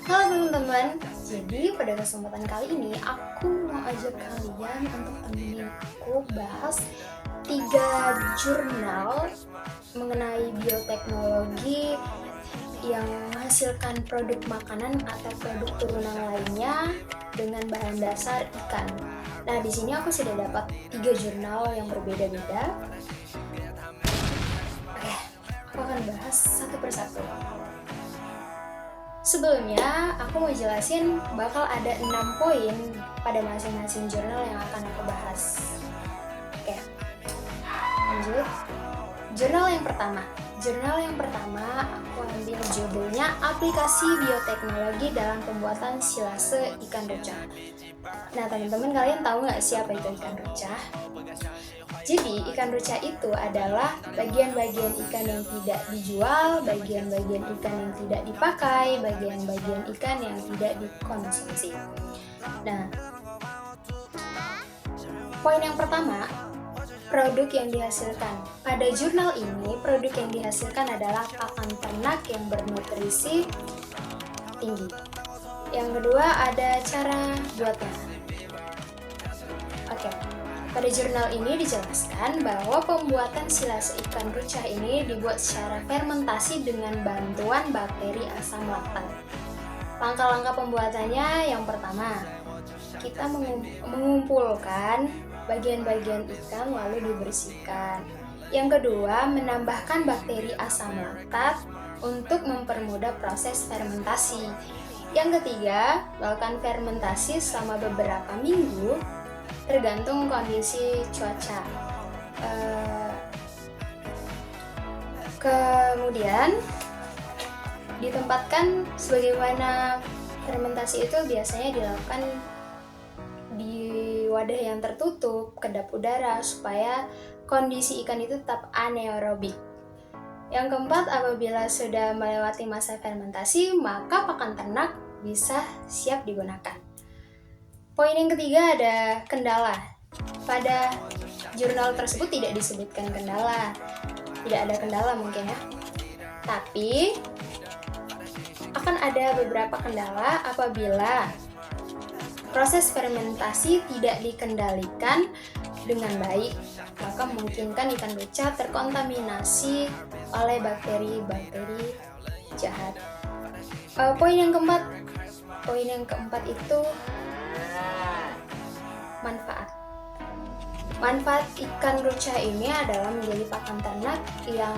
Halo teman-teman, jadi pada kesempatan kali ini aku mau ajak kalian untuk temenin aku bahas 3 jurnal mengenai bioteknologi yang menghasilkan produk makanan atau produk turunan lainnya dengan bahan dasar ikan. Nah, di sini aku sudah dapat 3 jurnal yang berbeda-beda. Oke, aku akan bahas satu persatu. Sebelumnya, aku mau jelasin bakal ada 6 poin pada masing-masing jurnal yang akan aku bahas. Oke, lanjut. Jurnal yang pertama. Jurnal yang pertama aku ambil judulnya Aplikasi Bioteknologi dalam Pembuatan Silase Ikan Rucah. Nah, teman-teman kalian tahu nggak siapa itu ikan rucah? Jadi, ikan rucah itu adalah bagian-bagian ikan yang tidak dijual, bagian-bagian ikan yang tidak dipakai, bagian-bagian ikan yang tidak dikonsumsi. Nah, poin yang pertama, produk yang dihasilkan. Pada jurnal ini, produk yang dihasilkan adalah pakan ternak yang bernutrisi tinggi. Yang kedua, ada cara buatnya. Oke. Pada jurnal ini dijelaskan bahwa pembuatan silase ikan rucah ini dibuat secara fermentasi dengan bantuan bakteri asam laktat. Langkah-langkah pembuatannya yang pertama, kita mengumpulkan bagian-bagian ikan lalu dibersihkan. Yang kedua, menambahkan bakteri asam laktat untuk mempermudah proses fermentasi. Yang ketiga, lakukan fermentasi selama beberapa minggu tergantung kondisi cuaca. Kemudian ditempatkan sebagaimana fermentasi itu biasanya dilakukan di wadah yang tertutup, kedap udara supaya kondisi ikan itu tetap anaerobik. Yang keempat, apabila sudah melewati masa fermentasi, maka pakan ternak bisa siap digunakan. Poin yang ketiga ada kendala. Pada jurnal tersebut tidak disebutkan kendala. Tidak ada kendala mungkin ya. Tapi akan ada beberapa kendala apabila proses fermentasi tidak dikendalikan dengan baik, maka memungkinkan ikan rucah terkontaminasi oleh bakteri-bakteri jahat. Poin yang keempat itu manfaat ikan rucah ini adalah menjadi pakan ternak yang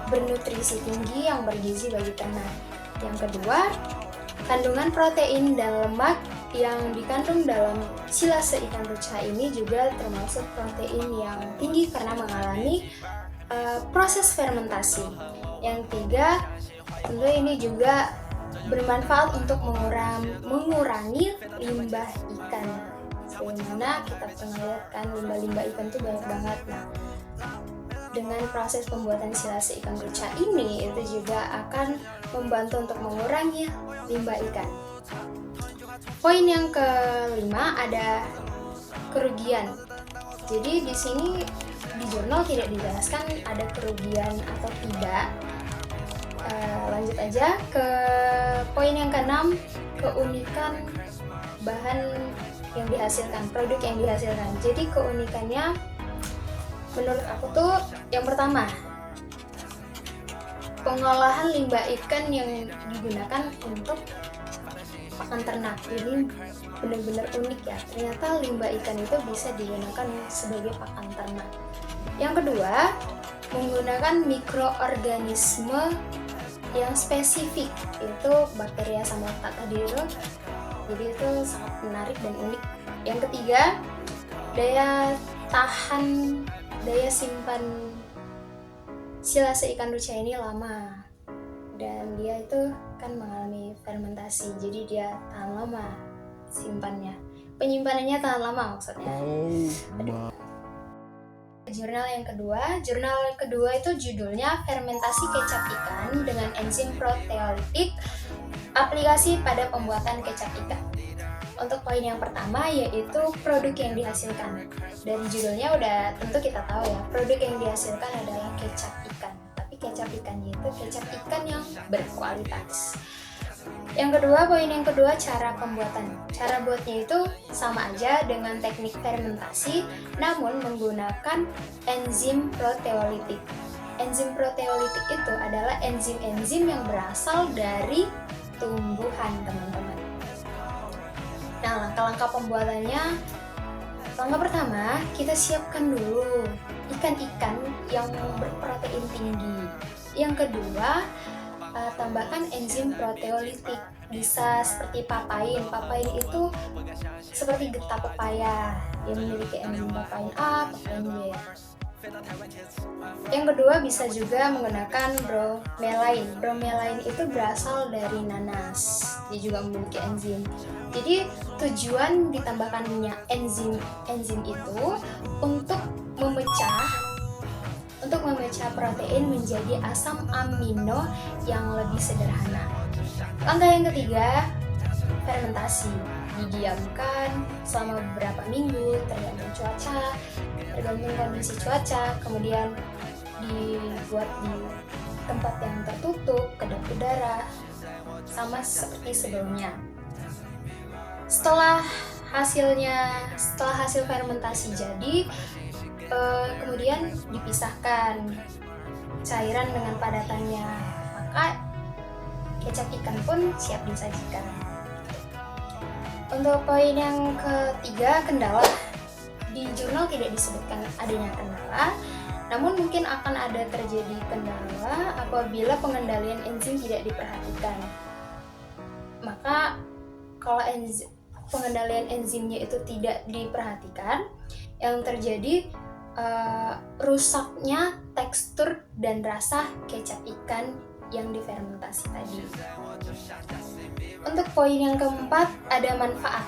bernutrisi tinggi yang bergizi bagi ternak. Yang kedua, kandungan protein dan lemak yang dikandung dalam silase ikan rucah ini juga termasuk protein yang tinggi karena mengalami proses fermentasi. Yang tiga, tentu ini juga bermanfaat untuk mengurangi limbah ikan. Sebagaimana kita pernah lihat kan limbah ikan itu banyak banget. Nah, dengan proses pembuatan silase ikan rucah ini itu juga akan membantu untuk mengurangi limbah ikan. Poin yang kelima ada kerugian. Jadi di sini di jurnal tidak dijelaskan ada kerugian atau tidak. Lanjut aja ke poin yang keenam, keunikan bahan yang dihasilkan, produk yang dihasilkan. Jadi keunikannya menurut aku tuh yang pertama, pengolahan limbah ikan yang digunakan untuk pakan ternak. Ini benar-benar unik ya. Ternyata limbah ikan itu bisa digunakan sebagai pakan ternak. Yang kedua, menggunakan mikroorganisme yang spesifik, itu bakteri asam laktat tadi itu. Jadi itu sangat menarik dan unik. Yang ketiga, daya simpan silase ikan rucah ini lama, dan dia itu kan mengalami fermentasi, jadi dia tahan lama penyimpanannya tahan lama maksudnya. Jurnal kedua itu judulnya Fermentasi Kecap Ikan dengan Enzim Proteolitik, Aplikasi pada Pembuatan Kecap Ikan. Untuk poin yang pertama yaitu produk yang dihasilkan. Dari judulnya udah tentu kita tahu ya, produk yang dihasilkan adalah kecap ikan. Tapi kecap ikannya itu kecap ikan yang berkualitas. Yang kedua, poin yang kedua, cara pembuatan. Cara buatnya itu sama aja dengan teknik fermentasi, namun menggunakan enzim proteolitik. Enzim proteolitik itu adalah enzim-enzim yang berasal dari tumbuhan, teman-teman. Nah, langkah-langkah pembuatannya, langkah pertama, kita siapkan dulu ikan-ikan yang berprotein tinggi. Yang kedua, tambahkan enzim proteolitik, bisa seperti papain. Papain itu seperti getah pepaya yang memiliki enzim papain A, papain B. Yang kedua, bisa juga menggunakan bromelain. Bromelain itu berasal dari nanas, dia juga memiliki enzim. Jadi tujuan ditambahkannya enzim itu untuk memecah protein menjadi asam amino yang lebih sederhana. Langkah yang ketiga, fermentasi. Didiamkan selama beberapa minggu tergantung kondisi cuaca, kemudian dibuat di tempat yang tertutup, kedap udara, sama seperti sebelumnya. Setelah hasil fermentasi jadi, kemudian dipisahkan cairan dengan padatannya, maka kecap ikan pun siap disajikan. Untuk poin yang ketiga, kendala. Di jurnal tidak disebutkan adanya kendala, namun mungkin akan ada terjadi kendala apabila pengendalian enzim tidak diperhatikan. Maka kalau pengendalian enzimnya itu tidak diperhatikan, yang terjadi rusaknya tekstur dan rasa kecap ikan yang difermentasi tadi. Untuk poin yang keempat, ada manfaat.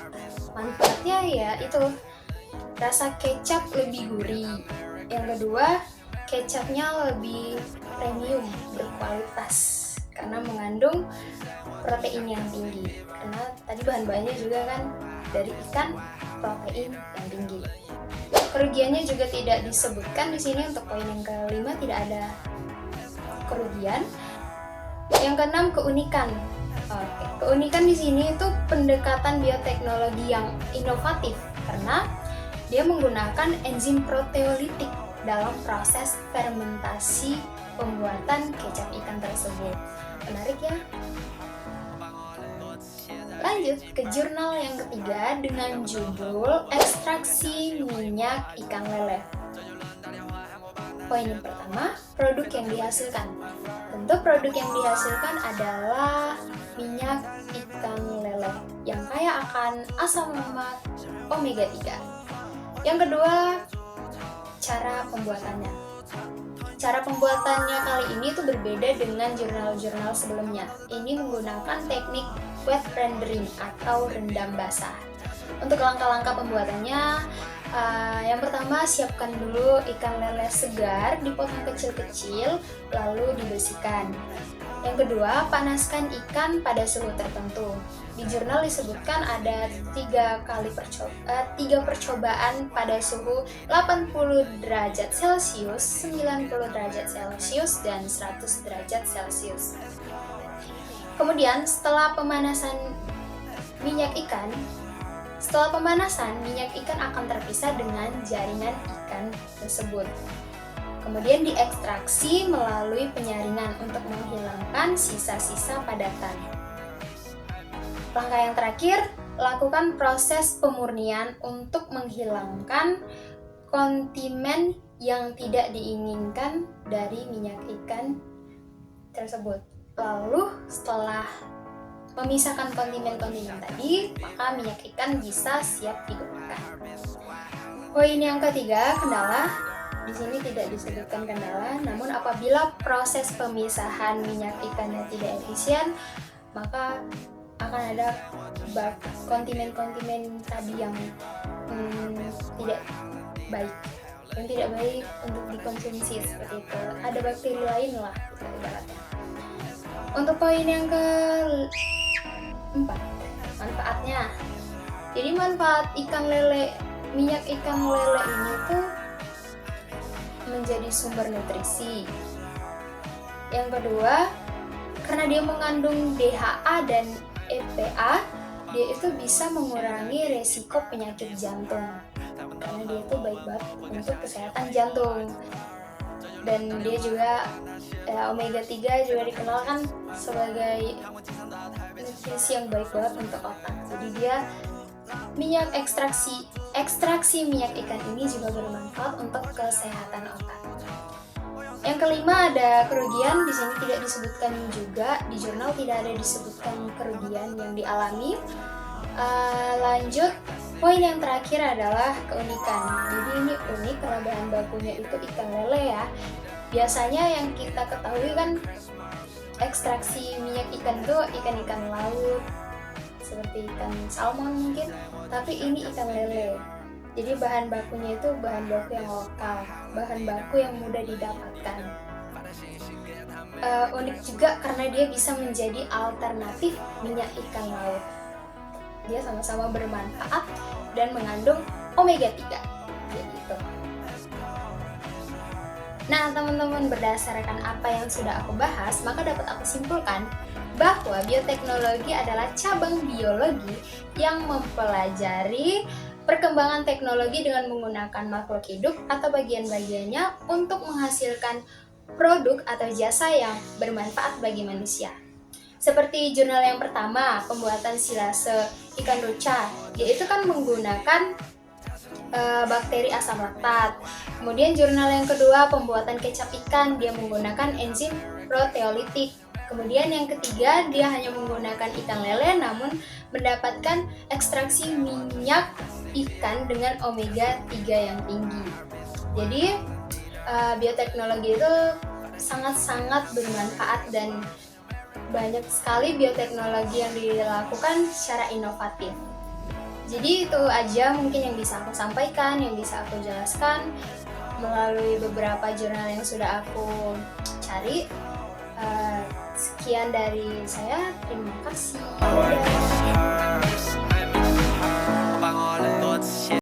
Manfaatnya ya itu rasa kecap lebih gurih. Yang kedua, kecapnya lebih premium, berkualitas karena mengandung protein yang tinggi. Karena tadi bahan-bahannya juga kan dari ikan, protein yang tinggi. Kerugiannya juga tidak disebutkan di sini. Untuk poin yang kelima tidak ada kerugian. Yang keenam, keunikan. Keunikan di sini itu pendekatan bioteknologi yang inovatif karena dia menggunakan enzim proteolitik dalam proses fermentasi pembuatan kecap ikan tersebut. Menarik ya? Lanjut ke jurnal yang ketiga dengan judul Ekstraksi Minyak Ikan Lele. Poin yang pertama, produk yang dihasilkan. Tentu produk yang dihasilkan adalah minyak ikan lele yang kaya akan asam lemak omega 3. Yang kedua, cara pembuatannya. Cara pembuatannya kali ini tuh berbeda dengan jurnal-jurnal sebelumnya. Ini menggunakan teknik wet rendering atau rendam basah. Untuk langkah-langkah pembuatannya, yang pertama, siapkan dulu ikan lele segar, dipotong kecil-kecil, lalu dibersihkan. Yang kedua, panaskan ikan pada suhu tertentu. Di jurnal disebutkan ada 3 percobaan pada suhu 80 derajat Celcius, 90 derajat Celcius, dan 100 derajat Celcius. Kemudian, setelah pemanasan minyak ikan akan terpisah dengan jaringan ikan tersebut. Kemudian diekstraksi melalui penyaringan untuk menghilangkan sisa-sisa padatan. Langkah yang terakhir, lakukan proses pemurnian untuk menghilangkan kontimen yang tidak diinginkan dari minyak ikan tersebut. Lalu setelah memisahkan kontimen-kontimen tadi, maka minyak ikan bisa siap digunakan. Poin yang ketiga, kendala. Di sini tidak disebutkan kendala, namun apabila proses pemisahan minyak ikannya tidak efisien, maka akan ada kontimen-kontimen tadi yang tidak baik untuk dikonsumsi seperti itu. Ada bakteri lain lah ibaratnya. Untuk poin yang keempat, manfaatnya. Jadi manfaat minyak ikan lele ini tuh menjadi sumber nutrisi. Yang kedua, karena dia mengandung DHA dan EPA, dia itu bisa mengurangi resiko penyakit jantung karena dia itu baik banget untuk kesehatan jantung. Dan dia juga omega 3 juga dikenal kan sebagai nutrisi yang baik banget untuk otak. Jadi dia minyak ekstraksi minyak ikan ini juga bermanfaat untuk kesehatan otak. Yang kelima ada kerugian, di sini tidak disebutkan juga, di jurnal tidak ada disebutkan kerugian yang dialami. Lanjut, poin yang terakhir adalah keunikan. Jadi ini unik karena bahan bakunya itu ikan lele ya. Biasanya yang kita ketahui kan ekstraksi minyak ikan itu ikan-ikan laut, seperti ikan salmon mungkin, tapi ini ikan lele. Jadi bahan bakunya itu bahan baku yang lokal, bahan baku yang mudah didapatkan. Unik juga karena dia bisa menjadi alternatif minyak ikan laut. Dia sama-sama bermanfaat dan mengandung omega 3. Jadi itu. Nah, teman-teman, berdasarkan apa yang sudah aku bahas, maka dapat aku simpulkan bahwa bioteknologi adalah cabang biologi yang mempelajari perkembangan teknologi dengan menggunakan makhluk hidup atau bagian-bagiannya untuk menghasilkan produk atau jasa yang bermanfaat bagi manusia. Seperti jurnal yang pertama, pembuatan silase ikan ruca, yaitu kan menggunakan bakteri asam laktat. Kemudian jurnal yang kedua, pembuatan kecap ikan, dia menggunakan enzim proteolitik. Kemudian yang ketiga, dia hanya menggunakan ikan lele namun mendapatkan ekstraksi minyak ikan dengan omega 3 yang tinggi. Jadi bioteknologi itu sangat-sangat bermanfaat dan banyak sekali bioteknologi yang dilakukan secara inovatif. Jadi itu aja mungkin yang bisa aku sampaikan, yang bisa aku jelaskan melalui beberapa jurnal yang sudah aku cari. Sekian dari saya, terima kasih.